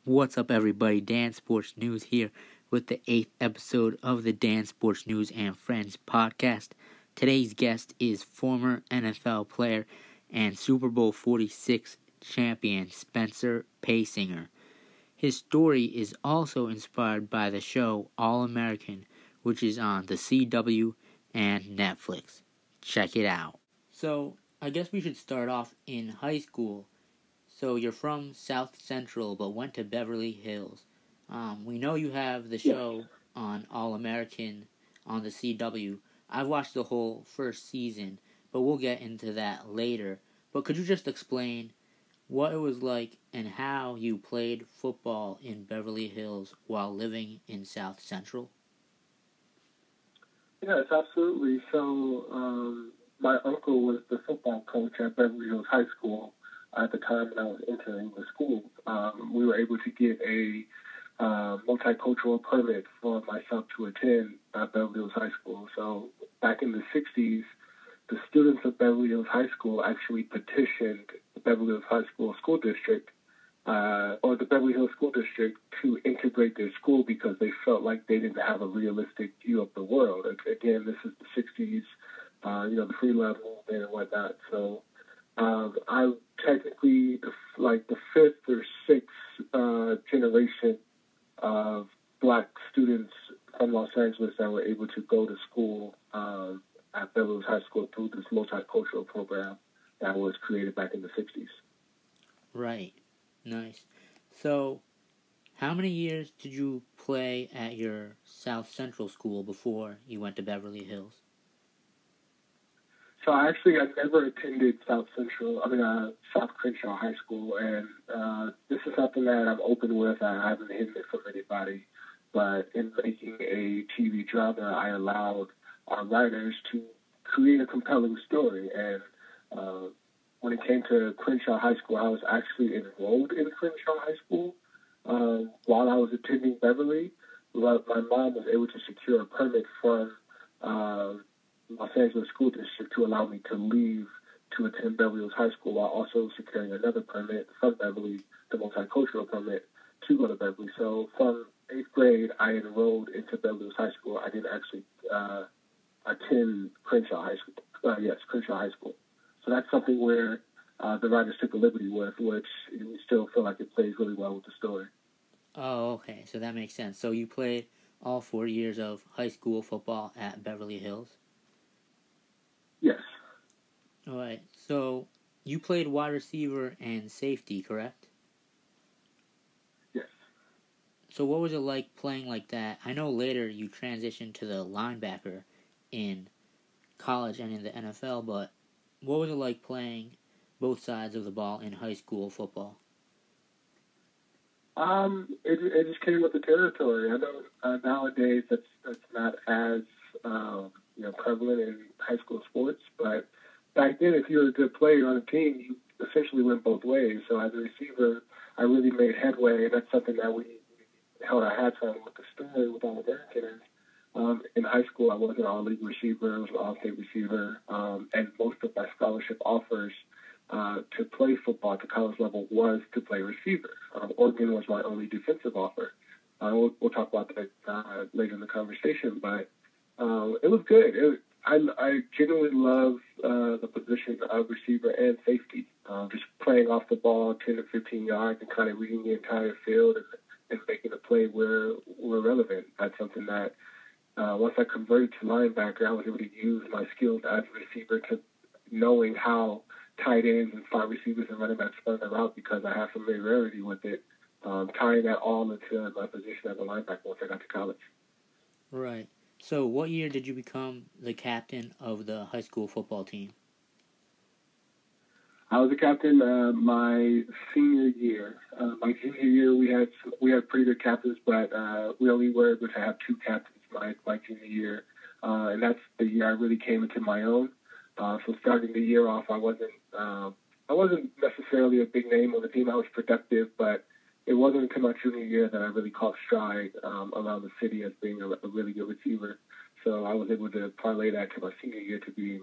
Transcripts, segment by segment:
What's up, everybody? Dan Sports News here with the 8th episode of the Dansportsnews and Friends podcast. Today's guest is former NFL player and Super Bowl 46 champion Spencer Paysinger. His story is also inspired by the show All-American, which is on the CW and Netflix. Check it out. So, I guess we should start off in high school. So you're from South Central, but went to Beverly Hills. We know you have the show on All-American on the CW. I've watched the whole first season, but we'll get into that later. But could you just explain what it was like and how you played football in Beverly Hills while living in South Central? Yes, absolutely. So my uncle was the football coach at Beverly Hills High School at the time when I was entering the school. We were able to get a multicultural permit for myself to attend Beverly Hills High School. So back in the 60s, the students of Beverly Hills High School actually petitioned the Beverly Hills High School School District or the Beverly Hills School District to integrate their school because they felt like they didn't have a realistic view of the world. Again, this is the 60s, the free love movement and whatnot. So I'm technically the fifth or sixth generation of Black students from Los Angeles that were able to go to school at Beverly Hills High School through this multicultural program that was created back in the 60s. Right. Nice. So, how many years did you play at your South Central school before you went to Beverly Hills? So I never attended South Crenshaw High School, and this is something that I'm open with. I haven't hidden it from anybody, but in making a TV drama, I allowed our writers to create a compelling story. And when it came to Crenshaw High School, I was actually enrolled in Crenshaw High School while I was attending Beverly. My mom was able to secure a permit from Los Angeles School District to allow me to leave to attend Beverly Hills High School while also securing another permit from Beverly, the multicultural permit, to go to Beverly. So from 8th grade, I enrolled into Beverly Hills High School. I didn't actually attend Crenshaw High School. Crenshaw High School. So that's something where the writers took a liberty with, which we still feel like it plays really well with the story. Oh, okay. So that makes sense. So you played all 4 years of high school football at Beverly Hills? Yes. All right. So you played wide receiver and safety, correct? Yes. So what was it like playing like that? I know later you transitioned to the linebacker in college and in the NFL, but what was it like playing both sides of the ball in high school football? It just came with the territory. I know nowadays that's not as prevalent in high school sports, but back then, if you were a good player on a team, you essentially went both ways. So as a receiver, I really made headway, and that's something that we held our hats on with the story with All-American. In high school, I was an all-league receiver, I was an all-state receiver, and most of my scholarship offers to play football at the college level was to play receiver. Oregon was my only defensive offer. We'll talk about that later in the conversation, but it was good. I genuinely love the position of receiver and safety. Just playing off the ball 10 to 15 yards and kind of reading the entire field and making a play where we're relevant. That's something that once I converted to linebacker, I was able to use my skills as a receiver to knowing how tight ends and slot receivers and running backs run the route because I have familiarity with it, tying that all into my position as a linebacker once I got to college. Right. So what year did you become the captain of the high school football team? I was a captain my senior year. My junior year, we had pretty good captains, but we only were able to have two captains my junior year, and that's the year I really came into my own. So starting the year off, I wasn't necessarily a big name on the team. I was productive, but it wasn't until my junior year that I really caught stride around the city as being a really good receiver. So I was able to parlay that to my senior year to being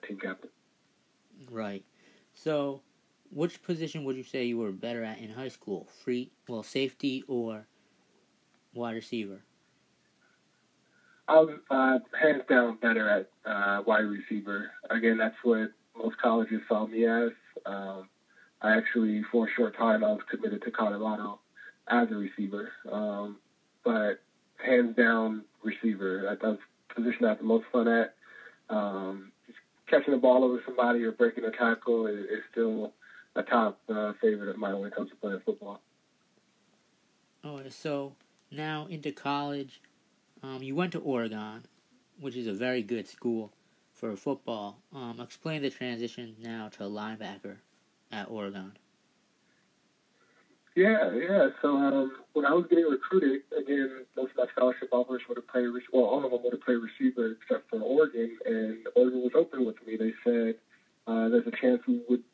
team captain. Right. So which position would you say you were better at in high school? Safety or wide receiver? I was hands down better at wide receiver. Again, that's what most colleges saw me as. I actually, for a short time, I was committed to Colorado as a receiver. But hands down receiver. That was the position I had the most fun at. Just catching the ball over somebody or breaking a tackle is still a top favorite of mine when it comes to playing football. Oh, so now into college, you went to Oregon, which is a very good school for football. Explain the transition now to linebacker at Oregon. Yeah. So when I was getting recruited, again, most of my scholarship offers would have played, all of them would have played receiver except for Oregon, and Oregon was open with me. They said there's a chance we would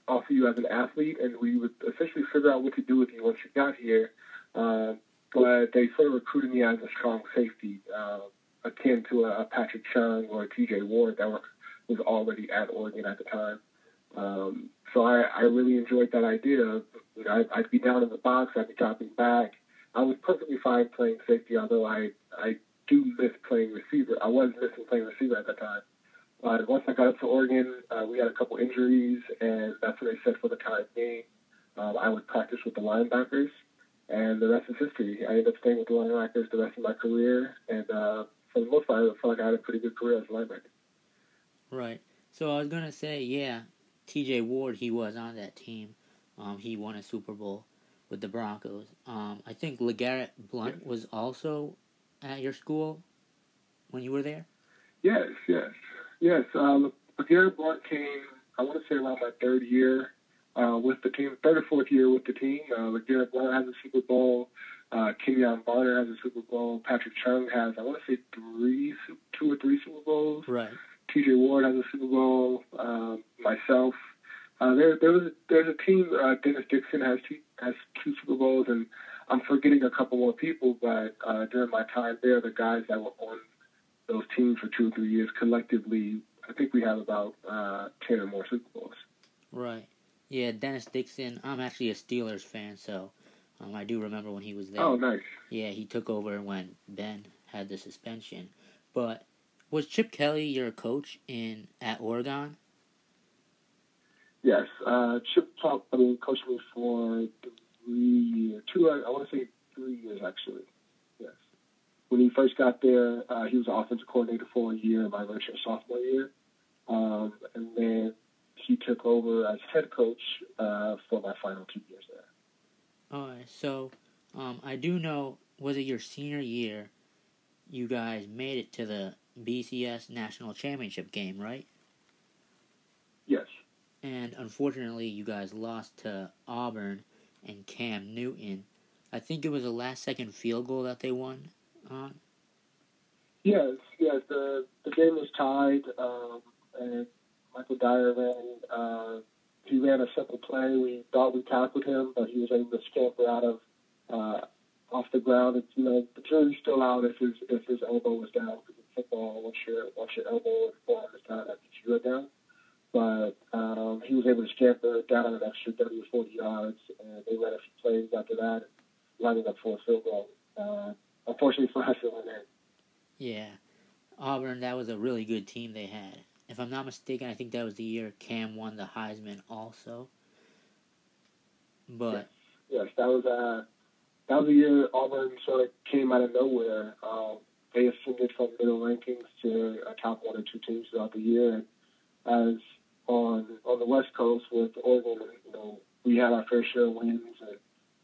offer you as an athlete, and we would essentially figure out what to do with you once you got here. But they sort of recruited me as a strong safety, akin to a Patrick Chung or a TJ Ward that was already at Oregon at the time. So I really enjoyed that idea of, I'd be down in the box, I'd be dropping back. I was perfectly fine playing safety, although I do miss playing receiver. I was missing playing receiver at the time. But once I got up to Oregon, we had a couple injuries, and that's what they said for the time being. I would practice with the linebackers, and the rest is history. I ended up staying with the linebackers the rest of my career, and for the most part, I felt like I had a pretty good career as a linebacker. Right. So I was going to say, yeah, TJ Ward, he was on that team. He won a Super Bowl with the Broncos. I think LeGarrette Blount was also at your school when you were there? Yes. LeGarrette Blount came, I want to say around my third year with the team, third or fourth year with the team. LeGarrette Blount has a Super Bowl. Kenyon Barner has a Super Bowl. Patrick Chung has, I want to say, two or three Super Bowls. Right. TJ Ward has a Super Bowl. Myself. There's a team. Dennis Dixon has two Super Bowls, and I'm forgetting a couple more people. But during my time there, the guys that were on those teams for 2 or 3 years collectively, I think we have about 10 or more Super Bowls. Right. Yeah, Dennis Dixon. I'm actually a Steelers fan, so I do remember when he was there. Oh, nice. Yeah, he took over when Ben had the suspension. But was Chip Kelly your coach at Oregon? Yes, Chip coached me for 3 years. I want to say 3 years, actually. Yes. When he first got there, he was the offensive coordinator for a year, my redshirt sophomore year. And then he took over as head coach for my final 2 years there. All right, so I do know, was it your senior year, you guys made it to the BCS National Championship game, right? Yes. And unfortunately, you guys lost to Auburn and Cam Newton. I think it was a last-second field goal that they won on. Yes. The game was tied, and Michael Dyer ran a simple play. We thought we tackled him, but he was able to scamper out of off the ground. It's, the jury's still out if his elbow was down, because in football, once your elbow or forearm is down, that means you're down. But he was able to scamper down an extra 30 or 40 yards, and they ran a few plays after that, lining up for a field goal. Unfortunately for us, it went in. Yeah. Auburn, that was a really good team they had. If I'm not mistaken, I think that was the year Cam won the Heisman also. But yes, that was the year Auburn sort of came out of nowhere. They ascended from middle rankings to a top 1 or 2 teams throughout the year. And as on the West Coast with Oregon, we had our fair share of wins,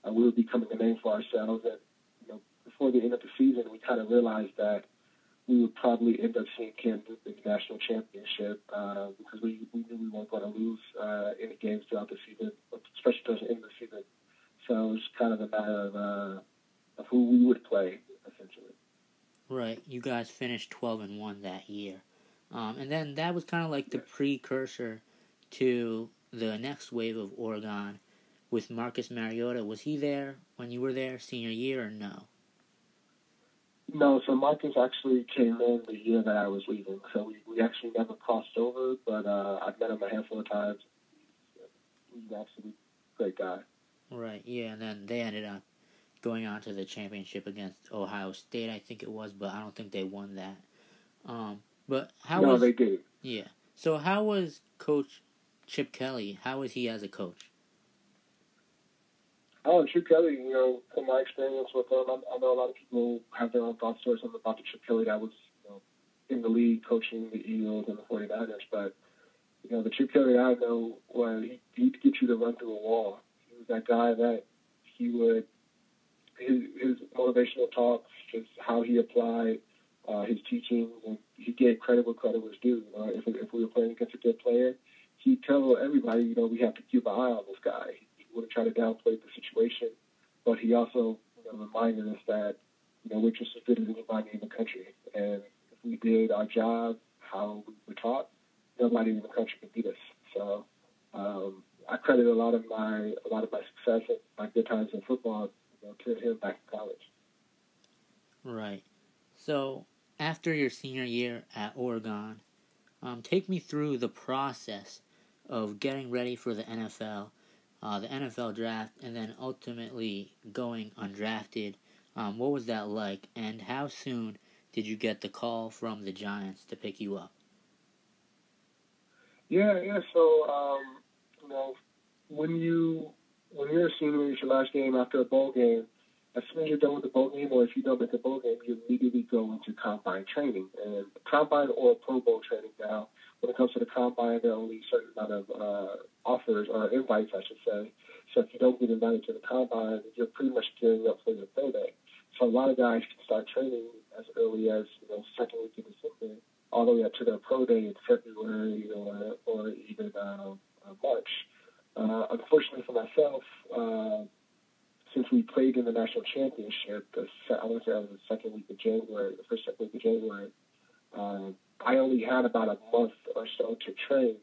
and we were becoming a name for ourselves. And before the end of the season, we kind of realized that we would probably end up seeing Cam Newton in the national championship because we knew we weren't going to lose any games throughout the season, especially towards the end of the season. So it's kind of a matter of who we would play, essentially. right, you guys finished 12-1 that year. And then that was kind of like the precursor to the next wave of Oregon with Marcus Mariota. Was he there when you were there, senior year, or no? No, so Marcus actually came in the year that I was leaving. So we actually never crossed over, but I've met him a handful of times. he's an absolute great guy. Right, yeah, and then they ended up going on to the championship against Ohio State, I think it was, but I don't think they won that. But how No, was they did. Yeah? So how was Coach Chip Kelly? How was he as a coach? Oh, Chip Kelly, from my experience with him, I know a lot of people have their own thoughts stories about the Chip Kelly that was, in the league coaching the Eagles and the 49ers. But, the Chip Kelly that I know, he'd get you to run through a wall. He was that guy that he would, his motivational talks, just how he applied his teachings, and he gave credit where credit was due. If we were playing against a good player, he'd tell everybody, we have to keep an eye on this guy. He wouldn't try to downplay the situation, but he also, reminded us that, we're just as good as anybody in the country. And if we did our job, how we were taught, nobody in the country could beat us. So I credit a lot of my success and my good times in football, to him back in college. Right. So after your senior year at Oregon, take me through the process of getting ready for the NFL draft, and then ultimately going undrafted. What was that like, and how soon did you get the call from the Giants to pick you up? Yeah. So, when you're a senior, it's your last game after a bowl game. As soon as you're done with the bowl game, or if you don't make the bowl game, you immediately go into combine training. And combine or Pro Bowl training now, when it comes to the combine, there are only a certain amount of offers, or invites, I should say. So if you don't get invited to the combine, you're pretty much gearing up for your pro day. So a lot of guys can start training as early as, second week in December, all the way up to their pro day in February or even March. Unfortunately for myself, since we played in the national championship, I want to say it was the second week of January, the first second week of January, I only had about a month or so to train,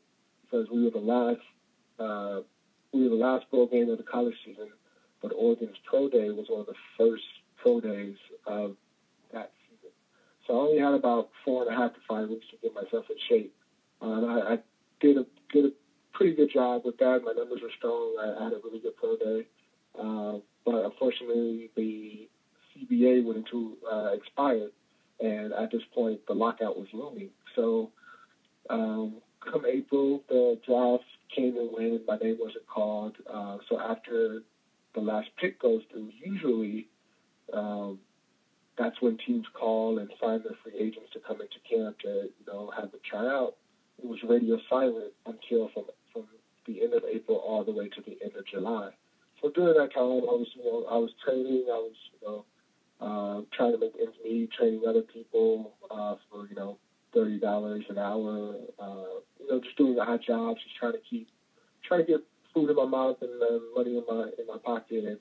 because we were the last bowl game of the college season, but Oregon's pro day was one of the first pro days of that season. So I only had about 4.5 to 5 weeks to get myself in shape. I did a pretty good job with that. My numbers were strong. I had a really good pro day. But unfortunately, the CBA went into expired, and at this point, the lockout was looming. So, come April, the draft came and went. My name wasn't called. So after the last pick goes through, usually that's when teams call and sign their free agents to come into camp to, have a tryout. It was radio silent until from the end of April all the way to the end of July. So during that time, I was training. I was, trying to make ends meet, training other people for, $30 an hour. Just doing odd jobs, just trying to get food in my mouth and money in my pocket. And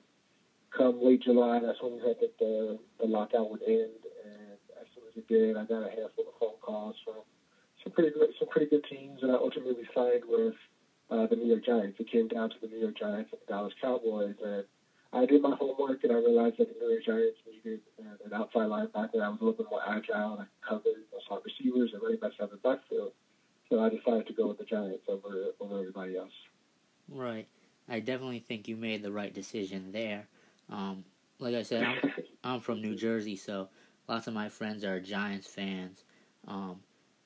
come late July, that's when we heard that the lockout would end. And as soon as it did, I got a handful of phone calls from some pretty good teams, and I ultimately signed with the New York Giants. It came down to the New York Giants and the Dallas Cowboys, and I did my homework, and I realized that the New York Giants needed an outside linebacker that was a little bit more agile, and I could cover slot receivers and running backs out of the backfield. So I decided to go with the Giants over everybody else. Right. I definitely think you made the right decision there. Like I said, I'm from New Jersey, so lots of my friends are Giants fans.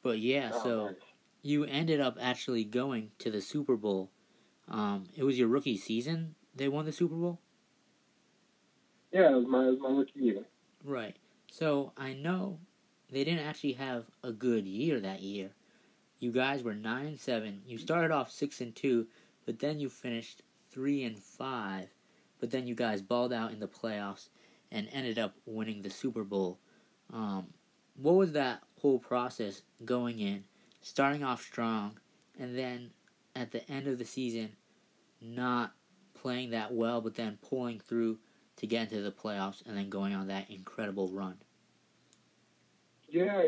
But yeah, so nice. You ended up actually going to the Super Bowl. It was your rookie season they won the Super Bowl? Yeah, it was my rookie year. Right. So I know they didn't actually have a good year that year. You guys were 9-7. You started off 6-2, but then you finished 3-5. But then you guys balled out in the playoffs and ended up winning the Super Bowl. What was that whole process going in, starting off strong, and then at the end of the season, not playing that well, but then pulling through to get into the playoffs and then going on that incredible run? Yeah.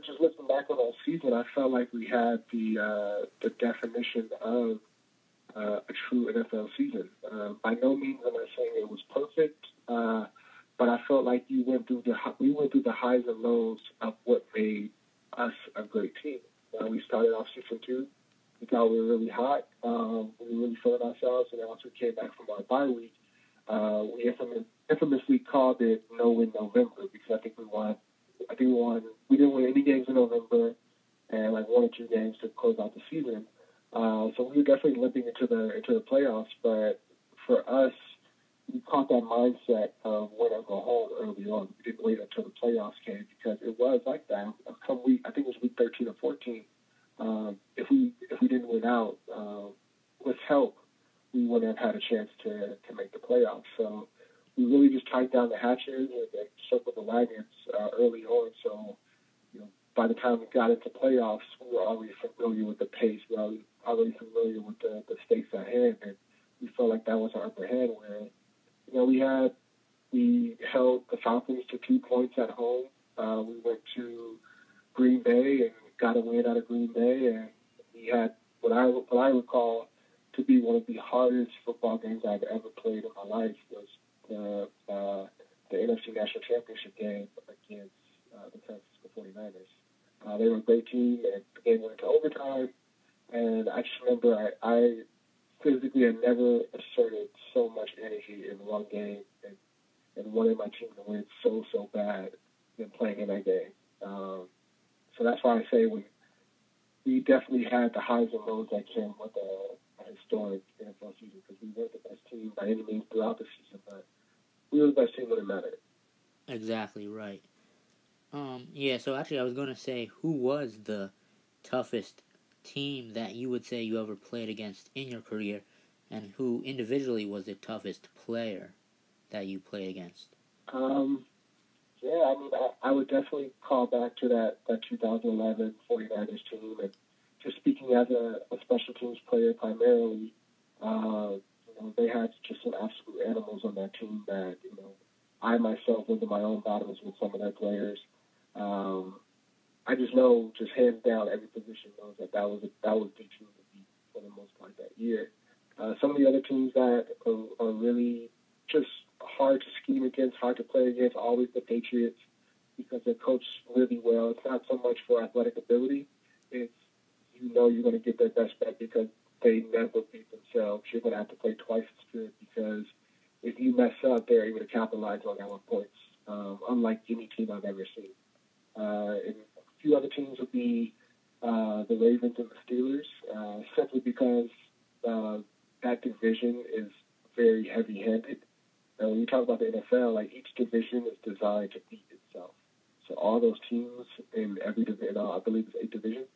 Just looking back on that season, I felt like we had the definition of a true NFL season. By no means am I saying it was perfect, but I felt like we went through the highs and lows of what made us a great team. We started off 6-2. we thought we were really hot. We were really feeling ourselves, and then once we came back from our bye week, we infamously called it No Win November because I think we won. We didn't win any games in November, and like one or two games to close out the season. So we were definitely limping into the playoffs. But for us, we caught that mindset of win or go home early on. We didn't wait until the playoffs came because it was like that. Come week, I think it was week 13 or 14. If we didn't win out with help, we wouldn't have had a chance to make the playoffs. So we really just tightened down the hatches and circled the wagons early on. So by the time we got into playoffs, we were already familiar with the pace. We were already familiar with the stakes at hand, and we felt like that was our upper hand. Where we held the Falcons to 2 points at home. We went to Green Bay and got a win out of Green Bay, and we had what I recall to be one of the hardest football games I've ever played in my life was the NFC National Championship game against the San Francisco 49ers. They were a great team, and the game went into overtime, and I just remember I physically had never asserted so much energy in one game and wanted my team to win so bad than playing in that game. So that's why I say we definitely had the highs and lows that came with a historic NFL season because we weren't the best team by any means throughout the season, but we were the best team when it mattered. Exactly right. Yeah, so actually I was going to say, who was the toughest team that you would say you ever played against in your career, and who individually was the toughest player that you played against? Yeah, I mean, I would definitely call back to that 2011 49ers team. And just speaking as a special teams player primarily, they had just some absolute animals on that team that, I myself went to my own battles with some of their players. I just know, just hands down, every position knows that was the team to beat for the most part that year. Some of the other teams that are really just hard to scheme against, hard to play against, always the Patriots, because they're coached really well. It's not so much for athletic ability. It's, you're going to get their best bet because they never beat themselves. You're going to have to play twice as good because if you mess up, they're able to capitalize on our points, unlike any team I've ever seen. And a few other teams would be the Ravens and the Steelers, simply because that division is very heavy-handed. And when you talk about the NFL, like each division is designed to beat itself. So all those teams in every division, I believe it's 8 divisions.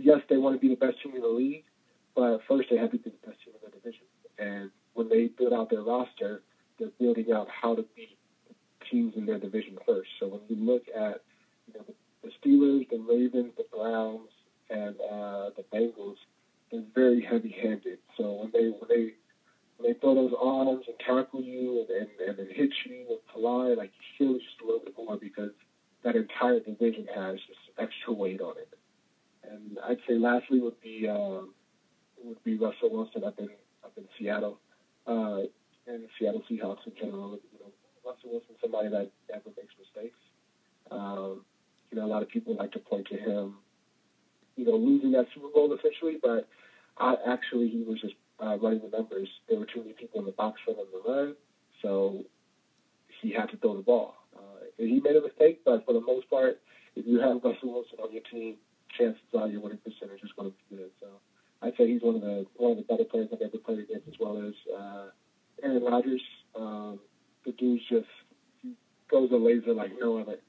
Yes, they want to be the best team in the league, but first they have to be the best team in their division. And when they build out their roster, they're building out how to beat teams in their division first. So when you look at the Steelers, the Ravens, the Browns, and the Bengals, they're very heavy-handed. So when they throw those arms and tackle you and then hit you and collide, like you feel it just a little bit more because that entire division has just extra weight on it. And I'd say lastly would be Russell Wilson up in Seattle, and the Seattle Seahawks in general. Russell Wilson's somebody that never makes mistakes. A lot of people like to point to him, losing that Super Bowl essentially, but he was just running the numbers. There were too many people in the box for him to run, so he had to throw the ball. And he made a mistake, but for the most part, if you have Russell Wilson on your team, chances are your winning percentage is going to be good. So I'd say he's one of the better players I've ever played against, as well as Aaron Rodgers. The dude's just goes a laser like no other.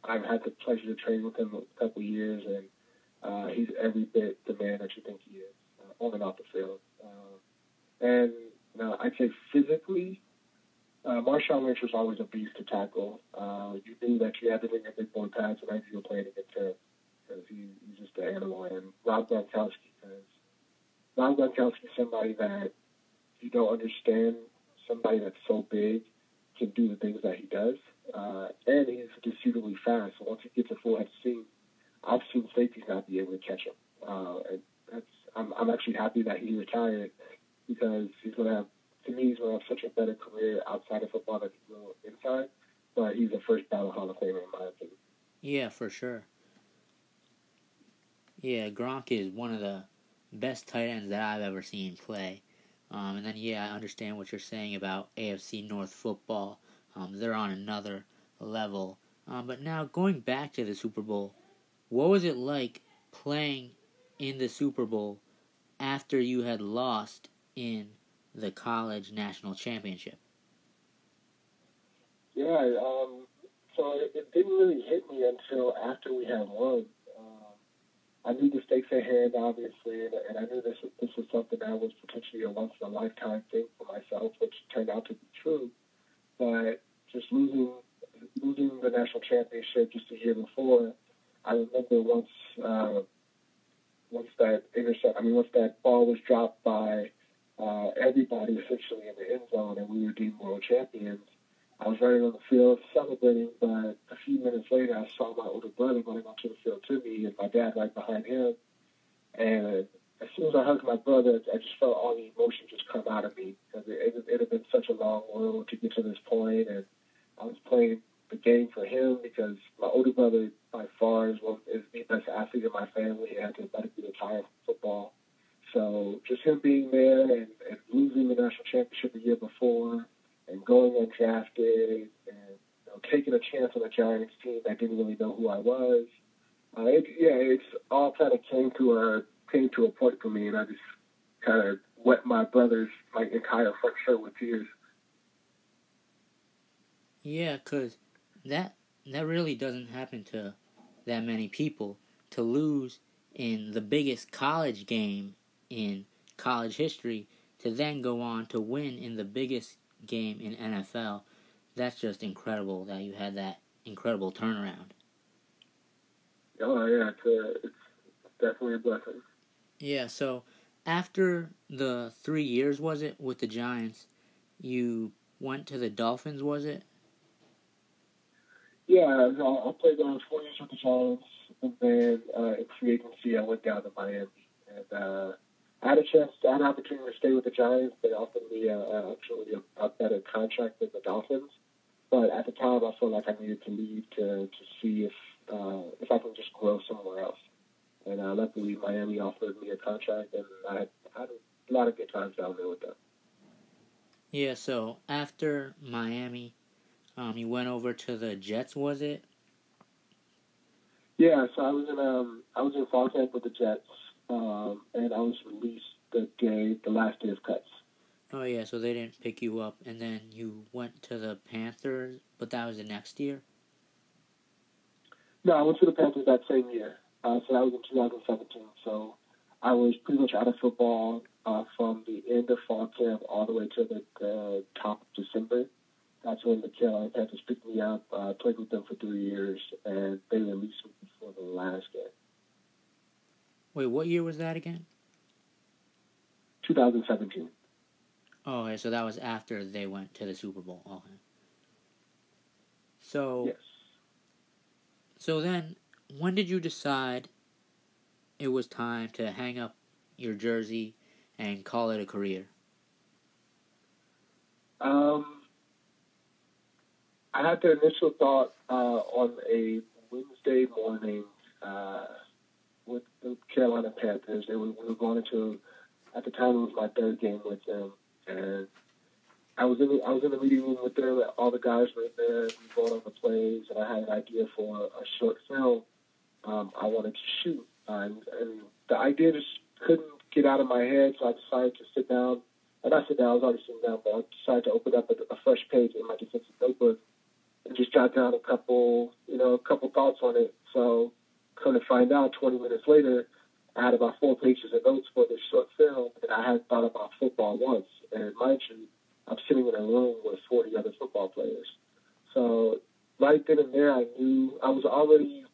I've had the pleasure to train with him a couple of years, and he's every bit the man that you think he is, on and off the field. I'd say physically, Marshawn Lynch was always a beast to tackle. You knew that you had to bring your big boy pads whenever you were playing against him because he's just an animal. And Rob Gronkowski is somebody that you don't understand. Somebody that's so big can do the things that he does, and he's deceivably fast. So once he gets a full head of steam, I've seen safeties not be able to catch him. And I'm actually happy that he retired because he's going to have such a better career outside of football than he will inside. But he's a first ballot Hall of Famer in my opinion. Yeah, for sure. Yeah, Gronk is one of the best tight ends that I've ever seen play. And then, yeah, I understand what you're saying about AFC North football. They're on another level. But now, going back to the Super Bowl, what was it like playing in the Super Bowl after you had lost in the college national championship? Yeah, so it didn't really hit me until after we had won. I knew the stakes at hand, obviously, and I knew this was something that was potentially a once-in-a-lifetime thing for myself, which turned out to be true. But just losing the national championship just a year before, I remember once that ball was dropped by everybody essentially in the end zone, and we were deemed world champions. I was running on the field celebrating, but a few minutes later, I saw my older brother running onto the field to me, and my dad right behind him. And as soon as I hugged my brother, I just felt all the emotion just come out of me, because it had been such a long road to get to this point, and I was playing the game for him because my older brother, by far, is the best athlete in my family and had to medically retire from football. So just him being there and losing the national championship the year before and going undrafted and taking a chance on a Giants team that didn't really know who I was, it's all kind of came to a point for me, and I just kind of wet my entire front shirt with tears. Yeah, 'cause that really doesn't happen to that many people, to lose in the biggest college game in college history to then go on to win in the biggest game in NFL. That's just incredible that you had that incredible turnaround. Oh yeah, it's definitely a blessing. Yeah, so after the 3 years, was it, with the Giants, you went to the Dolphins, was it? Yeah, I played 4 years with the Giants, and then in free agency I went down to Miami, and I had an opportunity to stay with the Giants. They offered me actually a better contract than the Dolphins, but at the time I felt like I needed to leave to see if I can just grow somewhere else. And luckily Miami offered me a contract, and I had a lot of good times down there with them. Yeah, so after Miami, you went over to the Jets, was it? Yeah, so I was in fall camp with the Jets, and I was released the last day of cuts. Oh yeah, so they didn't pick you up, and then you went to the Panthers, but that was the next year? No, I went to the Panthers that same year. So that was in 2017. So I was pretty much out of football from the end of fall camp all the way to the top of December. That's when the Carolina Panthers picked me up, played with them for 3 years, and they released me before the last game. Wait, what year was that again? 2017. Oh, okay, so that was after they went to the Super Bowl. Okay. So, Yes. so then, when did you decide it was time to hang up your jersey and call it a career? I had the initial thought on a Wednesday morning with the Carolina Panthers. We were going into, at the time, it was my third game with them, and I was in the meeting room with them. All the guys were in there. We were going on the plays, and I had an idea for a short film I wanted to shoot, and the idea just couldn't get out of my head. So I decided to sit down. And I sit down. I was already sitting down, but I decided to open up a fresh page in my defensive notebook and just jot down a couple thoughts on it. So, come to find out, 20 minutes later, I had about 4 pages of notes for this short film, and I hadn't thought about football once. And mind you, I'm sitting in a room with 40 other football players. So, right then and there, I knew I was already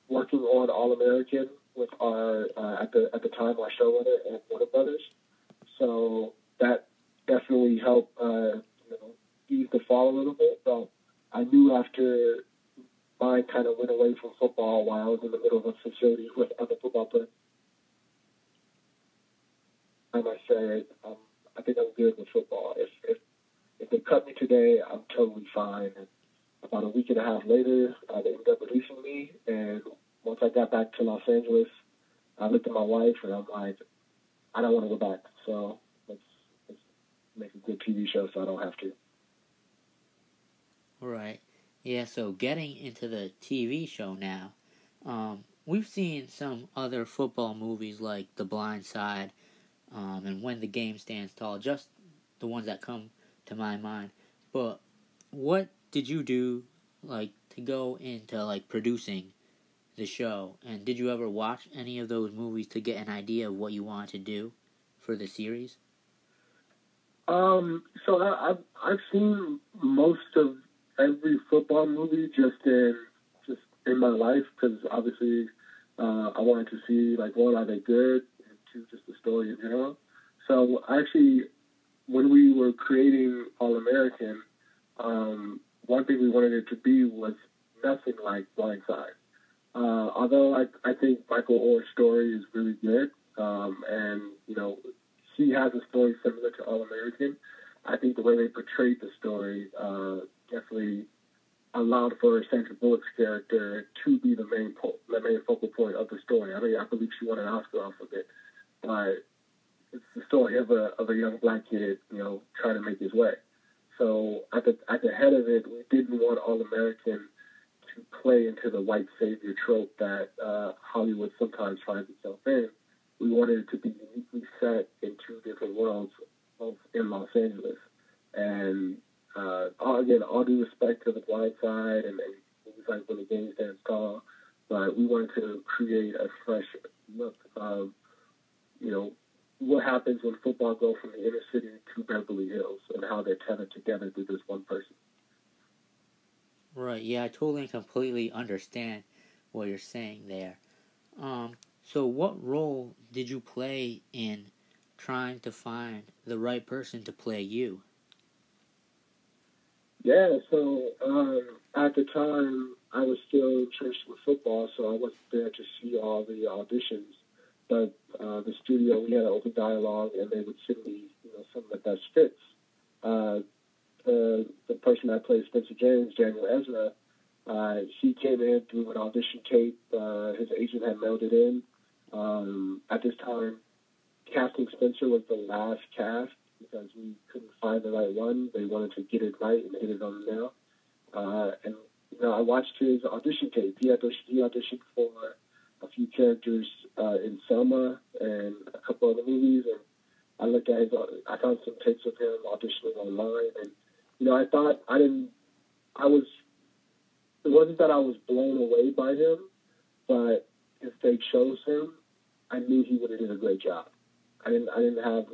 working on All-American with our at the time our showrunner and Warner Brothers. So that definitely helped ease the fall a little bit. But I knew after mine kind of went away from football while I was in the middle of a facility with other football players, I said, I think I'm good with football. If they cut me today, I'm totally fine. And about a week and a half later, they ended up releasing me. And once I got back to Los Angeles, I looked at my wife and I'm like, I don't want to go back. So let's make a good TV show so I don't have to. Right. Yeah, so getting into the TV show now, we've seen some other football movies like The Blind Side, and When the Game Stands Tall, just the ones that come to my mind. But what did you do, like, to go into, like, producing the show? And did you ever watch any of those movies to get an idea of what you wanted to do for the series? So I've seen most of every football movie just in my life because obviously I wanted to see like one, are they good, and two, just the story in general. So actually, when we were creating All American, one thing we wanted it to be was nothing like Blindside. Although I think Michael Orr's story is really good, and he has a story similar to All American. I think the way they portrayed the story definitely allowed for Sandra Bullock's character to be the main focal point of the story. I mean, I believe she won an Oscar off of it, but it's the story of a young black kid, trying to make his way. So at the head of it, we didn't want All American to play into the white savior trope that Hollywood sometimes finds itself in. We wanted it to be uniquely set in two different worlds, both in Los Angeles. And again, all due respect to The Blind Side and movies like When the Game Stands Tall, but we wanted to create a fresh look of, what happens when football goes from the inner city to Beverly Hills and how they're tethered together through this one person. Right, yeah, I totally and completely understand what you're saying there. So what role did you play in trying to find the right person to play you? Yeah, so at the time, I was still entrenched with football, so I wasn't there to see all the auditions. But the studio, we had an open dialogue, and they would send me, some of the best fits. The person I played, Spencer James, Daniel Ezra, he came in through an audition tape. His agent had mailed it in. At this time, casting Spencer was the last cast because we couldn't find the right one. They wanted to get it right and hit it on the nail. And I watched his audition tape. He auditioned for a few characters in Selma and a couple other movies. And I looked at I found some tapes of him auditioning online. And, it wasn't that I was blown away by him, but if they chose him, I knew he would have did a great job. I didn't have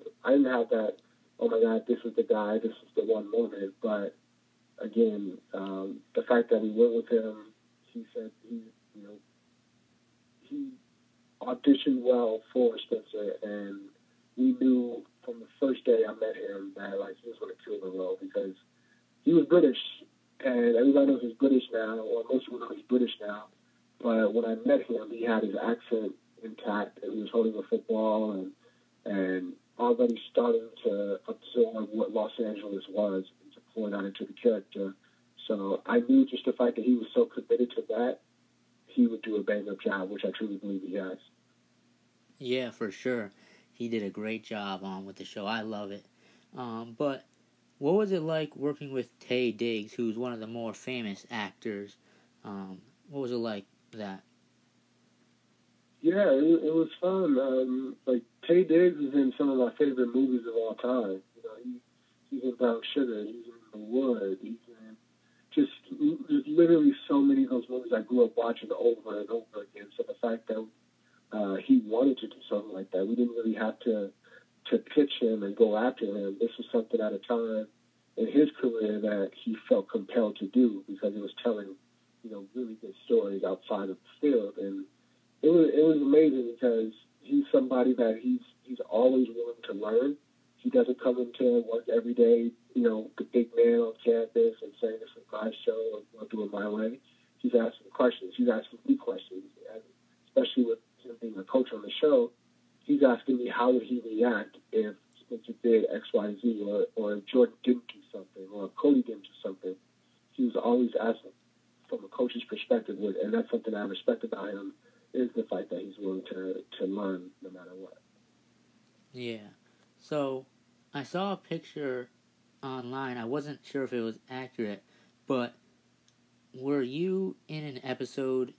that, oh my God, this is the guy, this is the one moment. But again, the fact that we went with him, he said he auditioned well for Spencer, and we knew from the first day I met him that he was going to kill the role because he was British, and everybody knows he's British now, or most people know he's British now. But when I met him, he had his accent intact, and he was holding a football and already starting to absorb what Los Angeles was and to pour that into the character. So I knew just the fact that he was so committed to that, he would do a bang-up job, which I truly believe he has. Yeah, for sure. He did a great job with the show. I love it. But what was it like working with Taye Diggs, who's one of the more famous actors? What was it like that? Yeah, it was fun. Taye Diggs is in some of my favorite movies of all time. He's in Brown Sugar. He's in The Wood. He's in just literally so many of those movies I grew up watching over and over again. So the fact that he wanted to do something like that, we didn't really have to pitch him and go after him. This was something at a time in his career that he felt compelled to do because it was telling, really good stories outside of the field. And it was amazing because he's somebody that he's always willing to learn. He doesn't come into work every day, the big man on campus and saying this is my show and I'll do it my way. He's asking questions. He's asking me questions, and especially with him being a coach on the show. He's asking me how would he react if Spencer did X, Y, Z, or if Jordan didn't do something, or if Cody didn't do something. He was always asking from a coach's perspective, and that's something I respect about him, is the fact that he's willing to learn So, I saw a picture online. I wasn't sure if it was accurate, but were you in an episode?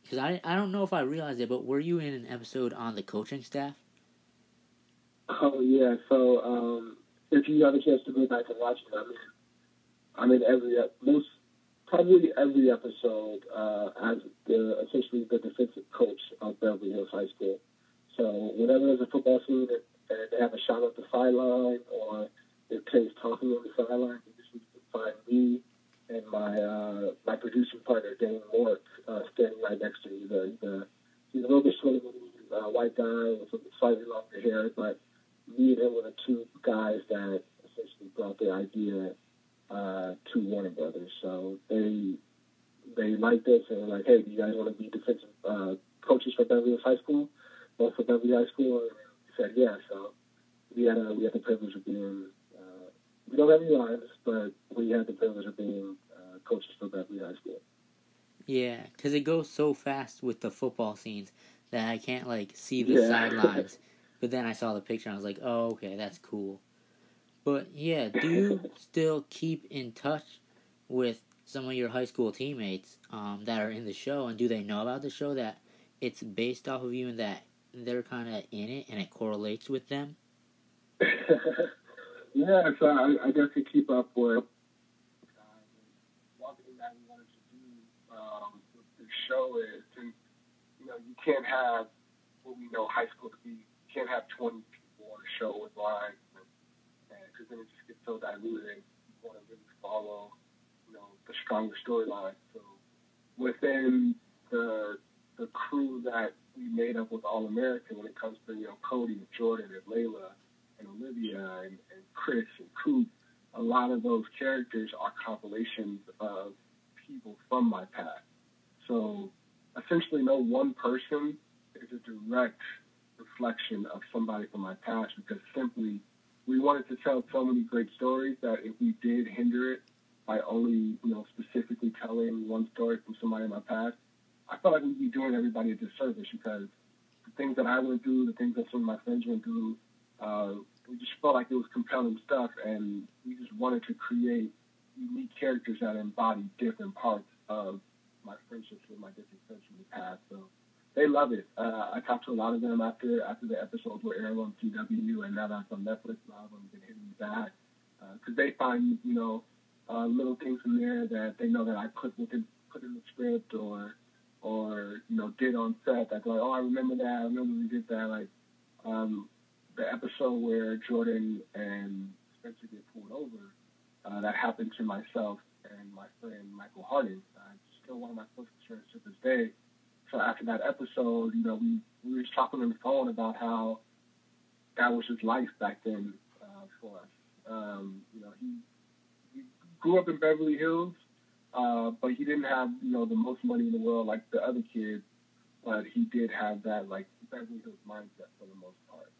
Because I don't know if I realized it, but were you in an episode on the coaching staff? Oh yeah. So if you have a chance to go back and watch it, I'm in probably every episode as essentially the defensive coach of Beverly Hills High School. So whenever there's a football scene and they have a shot up the sideline or their players talking on the sideline, you just find me and my producing partner, Dane Moore, standing right next to me. He's a little bit shorter than me, white guy with slightly longer hair, but me and him were the two guys that essentially brought the idea to Warner Brothers. So they liked us and were like, hey, do you guys want to be defensive coaches for Beverly Hills High School? Both for Beverly High School? And we said, yeah. So we had the privilege of being, we don't have any lines, but we had the privilege of being coaches for Beverly High School. Yeah, because it goes so fast with the football scenes that I can't, see the sidelines. But then I saw the picture and I was like, oh, okay, that's cool. But, yeah, do you still keep in touch with some of your high school teammates that are in the show? And do they know about the show, that it's based off of you and that they're kind of in it and it correlates with them? Yeah, so I definitely keep up with one thing that we wanted to do with the show is, since you can't have what we know high school to be. You can't have 20 people on a show with lines, because then it just gets so diluted. You want to really follow, the stronger storyline. So within the crew that we made up with All American, when it comes to Cody and Jordan and Layla and Olivia and Chris and Coop, a lot of those characters are compilations of people from my past. So essentially, no one person is a direct reflection of somebody from my past, because simply we wanted to tell so many great stories that if we did hinder it by only specifically telling one story from somebody in my past, I felt like we'd be doing everybody a disservice, because the things that I went through, the things that some of my friends went through, we just felt like it was compelling stuff, and we just wanted to create unique characters that embody different parts of my friendships with my different friends from the past. So they love it. I talked to a lot of them after the episodes were aired on CW, and now that it's on Netflix, a lot of them have been hitting me back, because they find little things in there that they know that I put in the script or did on set. That's like, oh, I remember that. I remember we did that. The episode where Jordan and Spencer get pulled over, that happened to myself and my friend Michael Harding. Still one of my closest friends to this day. So after that episode, we were just talking on the phone about how that was his life back then for us. He grew up in Beverly Hills, but he didn't have the most money in the world like the other kids, but he did have that Beverly Hills mindset for the most part.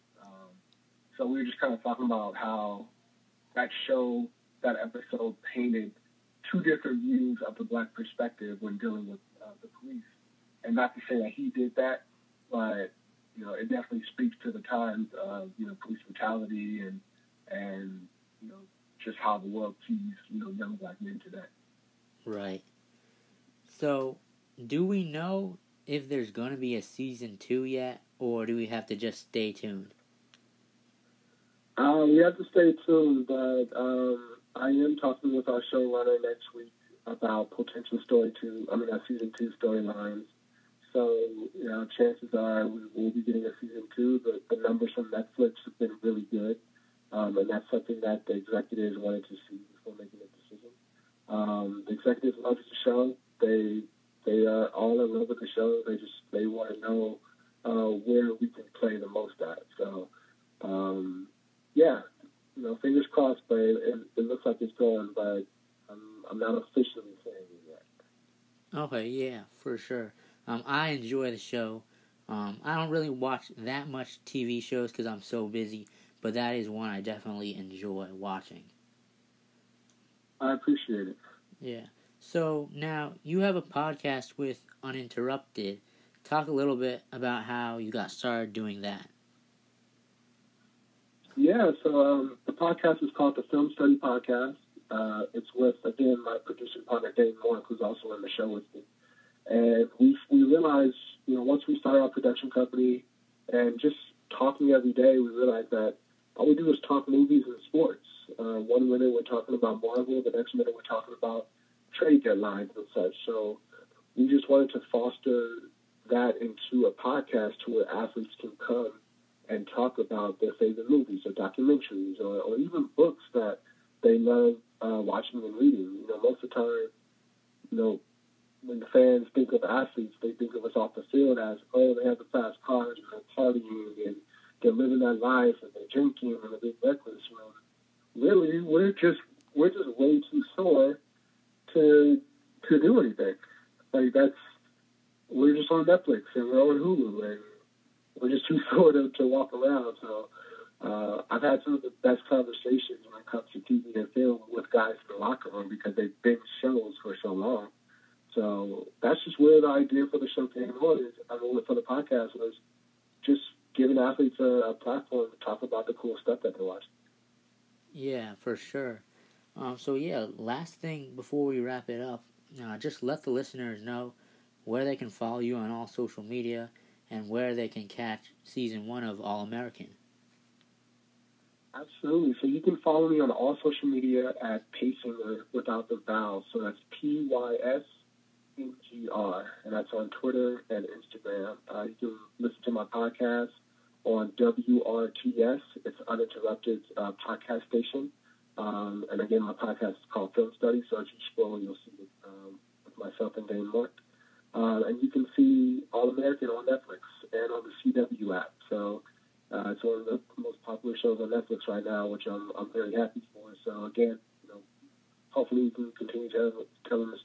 So we were just kind of talking about how that episode painted two different views of the black perspective when dealing with the police. And not to say that he did that, but it definitely speaks to the times of police brutality and just how the world sees young black men today. Right. So, do we know if there's going to be a season 2 yet, or do we have to just stay tuned? We have to stay tuned, but I am talking with our showrunner next week about potential season 2 storylines. So, chances are we will be getting a season 2. The numbers from Netflix have been really good, and that's something that the executives wanted to see before making a decision. The executives love the show. They are all in love with the show. They want to know where we can play the most at. So, fingers crossed, but it looks like it's going, but I'm not officially saying it yet. Okay, yeah, for sure. I enjoy the show. I don't really watch that much TV shows because I'm so busy, but that is one I definitely enjoy watching. I appreciate it. Yeah. So now you have a podcast with Uninterrupted. Talk a little bit about how you got started doing that. Yeah, so the podcast is called the Film Study Podcast. It's with, again, my producer partner, Dane Moore, who's also in the show with me. And we realized, once we started our production company and just talking every day, we realized that all we do is talk movies and sports. One minute we're talking about Marvel, the next minute we're talking about trade deadlines and such. So we just wanted to foster that into a podcast to where athletes can come and talk about their favorite movies or documentaries or even books that they love watching and reading. Most of the time, when the fans think of athletes, they think of us off the field as, oh, they have the fast cars and they're partying and they're living that life and they're drinking and they're being reckless. Well, really, we're just way too sore to do anything. Like we're just on Netflix and we're on Hulu and we're just too sore to walk around. So I've had some of the best conversations when it comes to TV and film with guys in the locker room because they've been shows for so long. So that's just where the idea for the show came on. For the podcast was just giving athletes a platform to talk about the cool stuff that they watch. Yeah, for sure. Last thing before we wrap it up, just let the listeners know where they can follow you on all social media and where they can catch season 1 of All American. Absolutely. So you can follow me on all social media at Paysinger without the vowels. So that's PYSINGR, and that's on Twitter and Instagram. You can listen to my podcast on WRTS. It's Uninterrupted Podcast Station. And again, my podcast is called Film Study. So as you scroll, you'll see it with myself and Dane Moore. And you can see All American on Netflix and on the CW app. So it's one of the most popular shows on Netflix right now, which I'm very happy for. So again, hopefully we can continue telling the